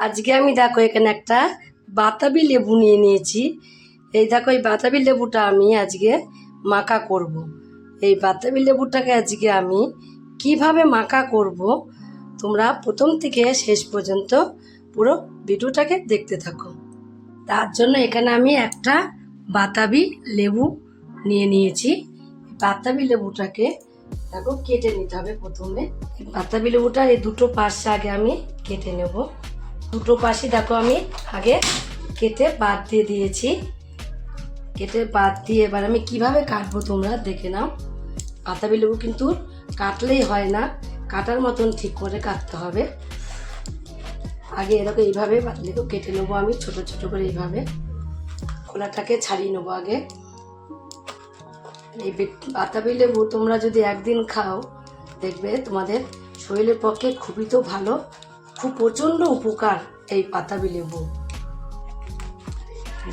আজকে আমি দেখো এখানে একটা বাতাবি লেবু নিয়ে নিয়েছি। এই দেখো এই বাতাবি লেবুটা আমি আজকে মাখা করব। এই বাতাবি লেবুটাকে আজকে আমি কিভাবে মাখা করব তোমরা প্রথম থেকে শেষ পর্যন্ত পুরো ভিডিওটাকে দেখতে থাকো। তার জন্য এখানে আমি একটা বাতাবি লেবু নিয়ে নিয়েছি। বাতাবি লেবুটাকে দেখো কেটে নিতে হবে। প্রথমে বাতাবি লেবুটা এই দুটো পাশ আগে আমি কেটে নেব। দুটো পাশে দেখো আমি আগে কেটে বাদ দিয়ে দিয়েছি। কেটে বাদ দিয়ে এবার আমি কিভাবে কাটবো তোমরা দেখে নাও। বাতাবি লেবু কিন্তু কাটলেই হয় না, কাটার মতন ঠিক করে কাটতে হবে। আগে এরকম এইভাবে লেবু কেটে নেবো আমি ছোট ছোট করে এইভাবে। খোলাটাকে ছাড়িয়ে নেবো আগে। এই বাতাবি লেবু তোমরা যদি একদিন খাও দেখবে তোমাদের শরীরের পক্ষে খুবই তো ভালো, খুব প্রচণ্ড উপকার এই বাতাবি লেবু।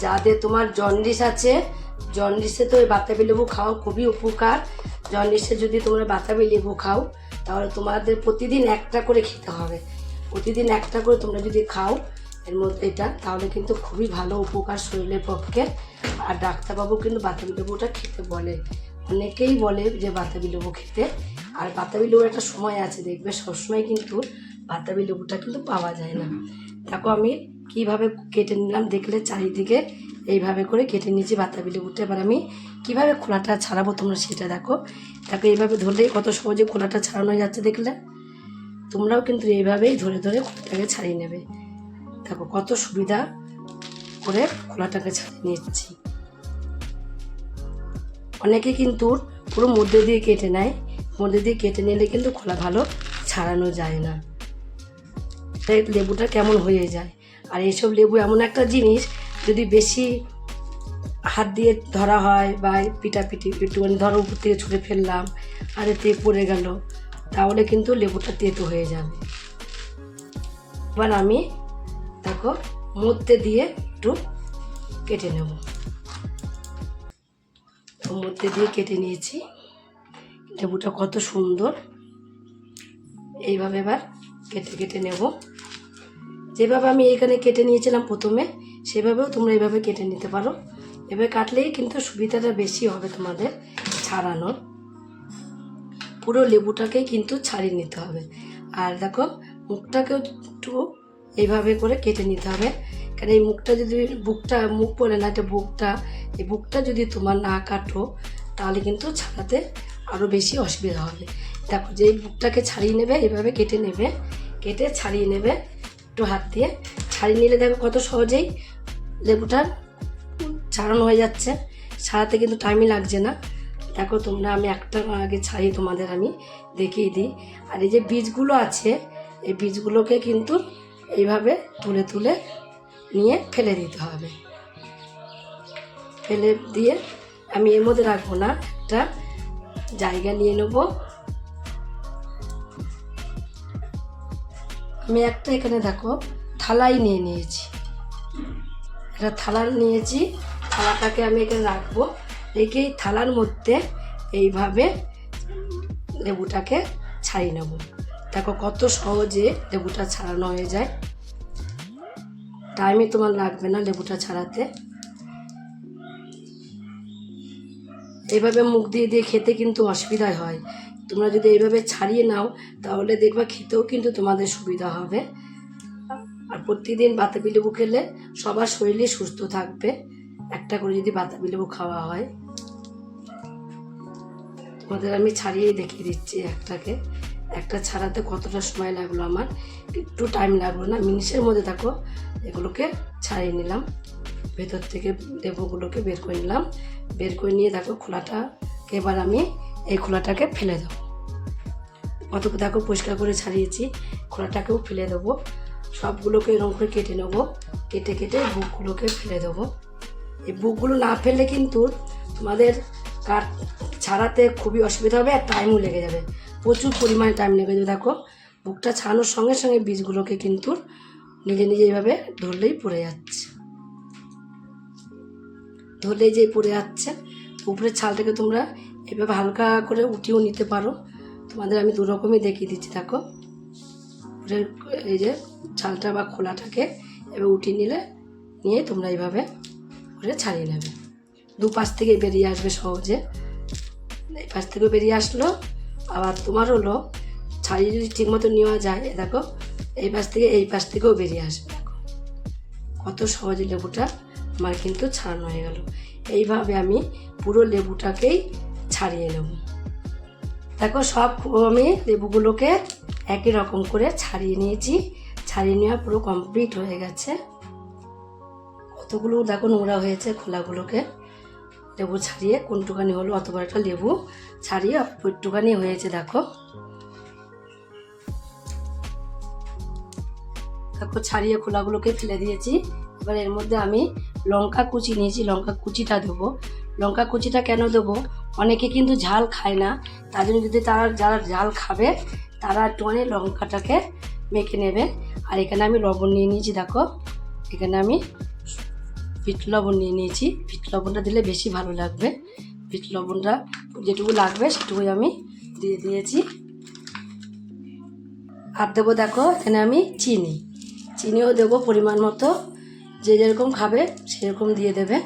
যাদের তোমার জন্ডিস আছে, জন্ডিসে তো এই বাতাবি লেবু খাওয়া খুবই উপকার। জন্ডিসে যদি তোমরা বাতাবি লেবু খাও তাহলে তোমাদের প্রতিদিন একটা করে খেতে হবে। প্রতিদিন একটা করে তোমরা যদি খাও এর মধ্যে এটা, তাহলে কিন্তু খুবই ভালো উপকার শরীরের পক্ষে। আর ডাক্তারবাবু কিন্তু বাতাবি লেবুটা খেতে বলে, অনেকেই বলে যে বাতাবি লেবু খেতে। আর বাতাবি লেবুর একটা সময় আছে, দেখবে সবসময় কিন্তু বাতাবি লেবুটা কিন্তু পাওয়া যায় না। দেখো আমি কিভাবে কেটে নিলাম, দেখলে চারিদিকে এইভাবে করে কেটে নিয়েছি বাতাবি লেবুটা। এবার আমি কিভাবে খোলাটা ছাড়াবো তোমরা সেটা দেখো। দেখো এইভাবে ধরলেই কত সহজে খোলাটা ছাড়ানো যাচ্ছে, দেখলে তোমরাও কিন্তু এইভাবেই ধরে ধরে খোলাটাকে ছাড়িয়ে নেবে। দেখো কত সুবিধা করে খোলাটাকে ছাড়িয়ে নিচ্ছি। অনেকে কিন্তু পুরো মধ্যে দিয়ে কেটে নেয়, মধ্যে দিয়ে কেটে নিলে কিন্তু খোলা ভালো ছাড়ানো যায় না, লেবুটা কেমন হয়ে যায়। আর এইসব লেবু এমন একটা জিনিস, যদি বেশি হাত দিয়ে ধরা হয় বা পিটাপিটি একটুখানি ধরো উপর থেকে ছুঁড়ে ফেললাম আর এতে পড়ে গেল, তাহলে কিন্তু লেবুটা তেতো হয়ে যাবে। এবার আমি দেখো মধ্যে দিয়ে একটু কেটে নেব। মধ্যে দিয়ে কেটে নিয়েছি। লেবুটা কত সুন্দর, এইভাবে এবার কেটে কেটে নেব। যেভাবে আমি এখানে কেটে নিয়েছিলাম প্রথমে, সেভাবেও তোমরা এইভাবে কেটে নিতে পারো। এভাবে কাটলেই কিন্তু সুবিধাটা বেশি হবে তোমাদের ছাড়ানোর। পুরো লেবুটাকেই কিন্তু ছাড়িয়ে নিতে হবে। আর দেখো মুখটাকেও একটু এইভাবে করে কেটে নিতে হবে, কারণ এই মুখটা যদি মুখ পড়ে না, এটা বুকটা, এই বুকটা যদি তোমার না কাটো তাহলে কিন্তু ছাড়াতে আরও বেশি অসুবিধা হবে। দেখো যে বুকটাকে ছাড়িয়ে নেবে, এইভাবে কেটে নেবে, কেটে ছাড়িয়ে নেবে একটু হাত দিয়ে। ছাড়িয়ে নিলে দেখো কত সহজেই লেবুটা ছাড়ানো হয়ে যাচ্ছে। ছাড়াতে কিন্তু টাইমই লাগছে না। দেখো তোমরা আমি একটা আগে ছাড়িয়ে তোমাদের আমি দেখিয়ে দিই। আর এই যে বীজগুলো আছে, এই বীজগুলোকে কিন্তু এইভাবে তুলে তুলে নিয়ে ফেলে দিতে হবে। ফেলে দিয়ে আমি এর মধ্যে রাখবো না, একটা জায়গা নিয়ে নেব। আমি একটা এখানে দেখো থালাই নিয়ে নিয়েছি, একটা থালা নিয়েছি। থালাটাকে আমি এখানে রাখবো, রেখে এই থালার মধ্যে এইভাবে লেবুটাকে ছাড়িয়ে নেব। দেখো কত সহজে লেবুটা ছাড়ানো হয়ে যায়, টাইমই তোমার লাগবে না লেবুটা ছাড়াতে। এইভাবে মুখ দিয়ে দিয়ে খেতে কিন্তু অসুবিধা হয়। তোমরা যদি এইভাবে ছাড়িয়ে নাও তাহলে দেখবা খেতেও কিন্তু তোমাদের সুবিধা হবে। আর প্রতিদিন বাতাবি লেবু খেলে সবার শরীরে সুস্থ থাকবে, একটা করে যদি বাতাবি লেবু খাওয়া হয়। তোমাদের আমি ছাড়িয়েই দেখিয়ে দিচ্ছি একটাকে। একটা ছাড়াতে কতটা সময় লাগলো আমার, একটু টাইম লাগলো না, মিনিটের মধ্যে দেখো এগুলোকে ছাড়িয়ে নিলাম। ভেতর থেকে লেবুগুলোকে বের করে নিলাম। বের করে নিয়ে দেখো খোলাটাকে এবার আমি এই খোলাটাকে ফেলে দেবো। কত দেখো পরিষ্কার করে ছাড়িয়েছি, খোলাটাকেও ফেলে দেবো। সবগুলোকে এরকম করে কেটে নেবো, কেটে কেটে বুকগুলোকে ফেলে দেবো। এই বুকগুলো না ফেললে কিন্তু তোমাদের ছাড়াতে খুবই অসুবিধা হবে, আর টাইমও লেগে যাবে, প্রচুর পরিমাণে টাইম লেগে যাবে। দেখো বুকটা ছাড়ানোর সঙ্গে সঙ্গে বীজগুলোকে কিন্তু নিজে নিজে এইভাবে ধরলেই পড়ে যাচ্ছে, ধরলেই যে পড়ে যাচ্ছে। উপরের ছালটাকে তোমরা এভাবে হালকা করে উঠিয়েও নিতে পারো। তোমাদের আমি দু রকমই দেখিয়ে দিচ্ছি। দেখো উপরের এই যে ছালটা বা খোলাটাকে এবার উঠিয়ে নিয়ে তোমরা এইভাবে করে ছাড়িয়ে নেবে। দুপাশ থেকে বেরিয়ে আসবে সহজে। এই পাশ থেকেও বেরিয়ে আসলো, আবার তোমার হলো ছাড়িয়ে যদি ঠিকমতো নেওয়া যায়, দেখো এই পাশ থেকেও বেরিয়ে আসবে। দেখো কত সহজে লেবুটা আমার কিন্তু ছাড়ানো হয়ে গেল। এইভাবে আমি পুরো লেবুটাকেই ছাড়িয়ে নেব। দেখো সব আমি লেবুগুলোকে একই রকম করে ছাড়িয়ে নিয়েছি। ছাড়িয়ে নেওয়া পুরো কমপ্লিট হয়ে গেছে। কতগুলো দেখো নোংরা হয়েছে খোলাগুলোকে লেবু ছাড়িয়ে কোনটুকানি হলো, অত বড় একটা লেবু ছাড়িয়ে একটুখানি হয়েছে। দেখো ছাড়িয়ে খোলাগুলোকে ফেলে দিয়েছি। এবার এর মধ্যে আমি লঙ্কা কুচি নিয়েছি, লঙ্কা কুচিটা দেবো। লঙ্কা কুচিটা কেন দেবো, অনেকে কিন্তু ঝাল খায় না, তার জন্য যদি যারা ঝাল খাবে তারা একটুখানি লঙ্কাটাকে মেখে নেবে। আর এখানে আমি লবণ নিয়ে নিয়েছি। দেখো এখানে আমি বিট লবণ নিয়ে নিয়েছি। বিট লবণটা দিলে বেশি ভালো লাগবে। বিট লবণটা যেটুকু লাগবে সেটুকুই আমি দিয়ে দিয়েছি। আর দেবো দেখো এখানে আমি চিনিও দেবো পরিমাণ মতো, যে যেরকম খাবে সেরকম দিয়ে দেবে।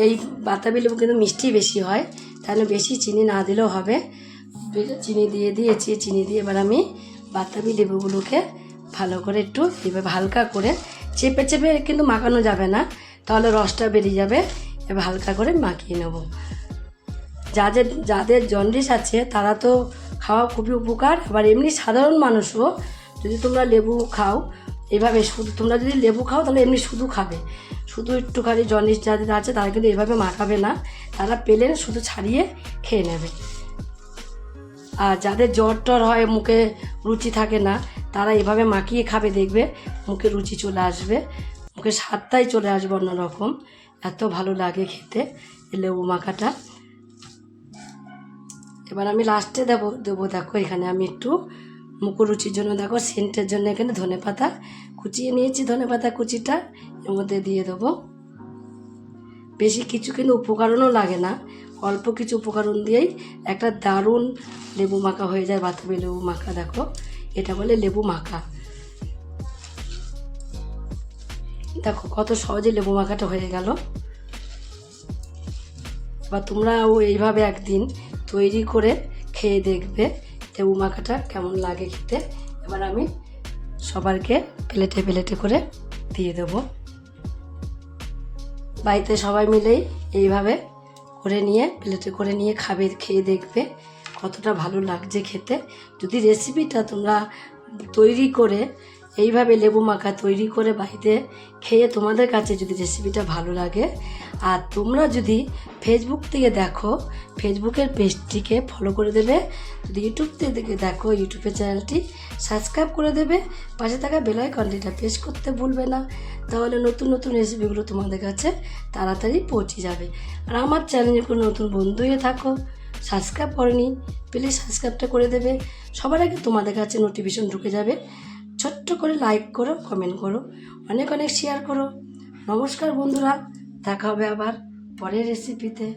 এই বাতাবি লেবু কিন্তু মিষ্টি বেশি হয়, তাহলে বেশি চিনি না দিলেও হবে। চিনি দিয়ে দিয়েছি। চিনি দিয়ে এবার আমি বাতাবি লেবুগুলোকে ভালো করে একটু এভাবে হালকা করে চেপে কিন্তু মাখানো যাবে না, তাহলে রসটা বেরিয়ে যাবে। এবার হালকা করে মাখিয়ে নেব। যাদের জন্ডিস আছে তারা তো খাওয়া খুবই উপকার। আবার এমনি সাধারণ মানুষও যদি তোমরা লেবু খাও এভাবে, শুধু তোমরা যদি লেবু খাও তাহলে এমনি শুধু খাবে, শুধু একটুখানি জন্ডিস যাদের আছে তারা কিন্তু এইভাবে মাখাবে না, তারা পেলেন শুধু ছাড়িয়ে খেয়ে নেবে। আর যাদের জ্বর হয়, মুখে রুচি থাকে না, তারা এভাবে মাখিয়ে খাবে, দেখবে মুখে রুচি চলে আসবে, মুখে স্বাদটাই চলে আসবে অন্যরকম। এত ভালো লাগে খেতে এই লেবু মাখাটা। এবার আমি লাস্টে দেবো দেখো এখানে আমি একটু মুখরুচির জন্য, দেখো সেন্টের জন্য এখানে ধনেপাতা কুচিয়ে নিয়েছি। ধনেপাতা কুচিটা এর মধ্যে দিয়ে দেবো। বেশি কিছু কিন্তু উপকরণও লাগে না, অল্প কিছু উপকরণ দিয়েই একটা দারুণ লেবু মাখা হয়ে যায়। বাতাবি লেবু মাখা, দেখো এটা বলে লেবু মাখা। দেখো কত সহজে লেবু মাখাটা হয়ে গেল। এবার তোমরাও এইভাবে একদিন তৈরি করে খেয়ে দেখবে লেবু মাখাটা কেমন লাগে খেতে। এবার আমি সবাইকে প্লেটে করে দিয়ে দেবো। বাড়িতে সবাই মিলেই এইভাবে করে নিয়ে প্লেটে করে নিয়ে খেয়ে দেখবে কতটা ভালো লাগছে খেতে। যদি রেসিপিটা তোমরা তৈরি করে এইভাবে লেবু মাখা তৈরি করে বাড়িতে খেয়ে তোমাদের কাছে যদি রেসিপিটা ভালো লাগে, আর তোমরা যদি ফেসবুক থেকে দেখো ফেসবুকের পেজটিকে ফলো করে দেবে, যদি ইউটিউব থেকে দেখো ইউটিউবের চ্যানেলটি সাবস্ক্রাইব করে দেবে, পাশে থাকা বেল আইকনটিটা প্রেস করতে ভুলবে না, তাহলে নতুন নতুন রেসিপিগুলো তোমাদের কাছে তাড়াতাড়ি পৌঁছে যাবে। আর আমার চ্যানেলে কোনো নতুন বন্ধু হয়ে থাকো, সাবস্ক্রাইব করেনি, প্লিজ সাবস্ক্রাইবটা করে দেবে, সবার আগে তোমাদের কাছে নোটিফিকেশন ঢুকে যাবে। ছোট্ট করে লাইক করো, কমেন্ট করো, অনেক শেয়ার করো। নমস্কার বন্ধুরা, দেখা হবে আবার পরের রেসিপিতে।